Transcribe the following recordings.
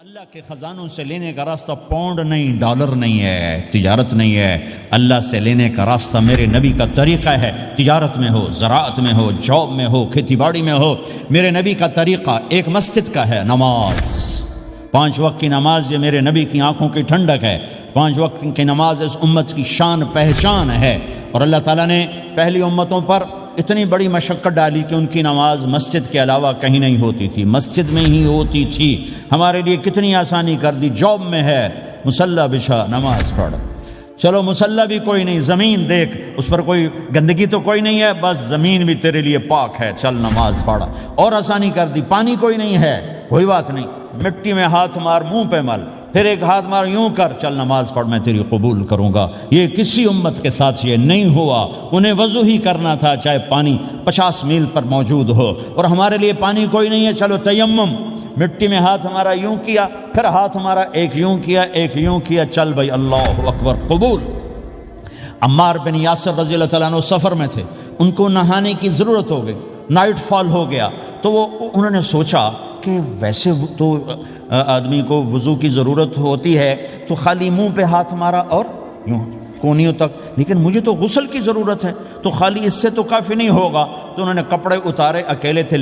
اللہ کے خزانوں سے لینے کا راستہ پاؤنڈ نہیں، ڈالر نہیں ہے، تجارت نہیں ہے۔ اللہ سے لینے کا راستہ میرے نبی کا طریقہ ہے۔ تجارت میں ہو، زراعت میں ہو، جاب میں ہو، کھیتی باڑی میں ہو، میرے نبی کا طریقہ ایک مسجد کا ہے، نماز۔ 5 وقت کی نماز یہ میرے نبی کی آنکھوں کی ٹھنڈک ہے۔ 5 وقت کی نماز اس امت کی شان پہچان ہے، اور اللہ تعالیٰ نے پہلی امتوں پر اتنی بڑی مشقت ڈالی کہ ان کی نماز مسجد کے علاوہ کہیں نہیں ہوتی تھی، مسجد میں ہی ہوتی تھی۔ ہمارے لیے کتنی آسانی کر دی، جاب میں ہے مصلی بچھا نماز پڑھ، چلو مصلی بھی کوئی نہیں، زمین دیکھ اس پر کوئی گندگی تو کوئی نہیں ہے، بس زمین بھی تیرے لیے پاک ہے، چل نماز پڑھ۔ اور آسانی کر دی، پانی کوئی نہیں ہے، کوئی بات نہیں، مٹی میں ہاتھ مار، منہ پہ مل، پھر ایک ہاتھ مار، یوں کر، چل نماز پڑھ، میں تیری قبول کروں گا۔ یہ کسی امت کے ساتھ یہ نہیں ہوا، انہیں وضو ہی کرنا تھا چاہے پانی 50 میل پر موجود ہو، اور ہمارے لیے پانی کوئی نہیں ہے، چلو تیمم، مٹی میں ہاتھ ہمارا یوں کیا، پھر ہاتھ ہمارا ایک یوں کیا، ایک یوں کیا، چل بھائی اللہ اکبر قبول۔ عمار بن یاسر رضی اللہ تعالیٰ عنہ سفر میں تھے، ان کو نہانے کی ضرورت ہو گئی، نائٹ فال ہو گیا، تو انہوں نے سوچا کہ ویسے تو آدمی کو وضو کی ضرورت ہوتی ہے تو خالی منہ پہ ہاتھ مارا اور یوں کونیوں تک، لیکن مجھے تو غسل کی ضرورت ہے، تو خالی اس سے تو کافی نہیں ہوگا۔ تو انہوں نے کپڑے اتارے، اکیلے تھے،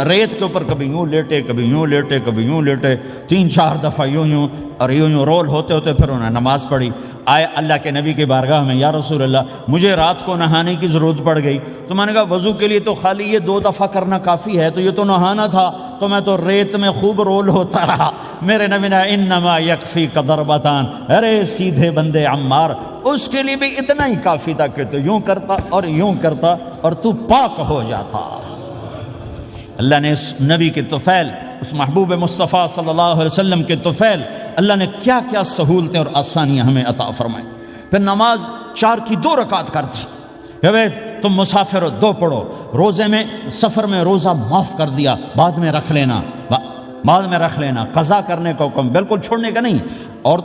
ریت کے اوپر کبھی یوں لیٹے، کبھی یوں لیٹے، کبھی یوں لیٹے، 3-4 دفعہ یوں یوں اور یوں رول ہوتے ہوتے پھر انہوں نے نماز پڑھی۔ آئے اللہ کے نبی کی بارگاہ میں، یا رسول اللہ مجھے رات کو نہانے کی ضرورت پڑ گئی، تو میں نے کہا وضو کے لیے تو خالی یہ 2 دفعہ کرنا کافی ہے، تو یہ تو نہانا تھا، تو میں تو ریت میں خوب رول ہوتا رہا۔ میرے نبی نے انما یکفیک ضربتان، ارے سیدھے بندے عمار، اس کے لیے بھی اتنا ہی کافی تھا کہ تو یوں کرتا اور یوں کرتا اور تو پاک ہو جاتا۔ اللہ نے اس نبی کے طفیل، اس محبوب مصطفیٰ صلی اللہ علیہ وسلم کے طفیل، اللہ نے کیا کیا سہولتیں اور آسانیاں ہمیں عطا فرمائیں۔ پھر نماز 4 کی 2 رکعت کرتی، کہ تم مسافر ہو 2 پڑھو، روزے میں سفر میں روزہ معاف کر دیا، بعد میں رکھ لینا، قضا کرنے کا حکم، بالکل چھوڑنے کا نہیں، اور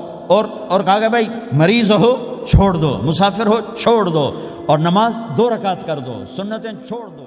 کہا کہ بھائی مریض ہو چھوڑ دو، مسافر ہو چھوڑ دو، اور نماز 2 رکعت کر دو، سنتیں چھوڑ دو۔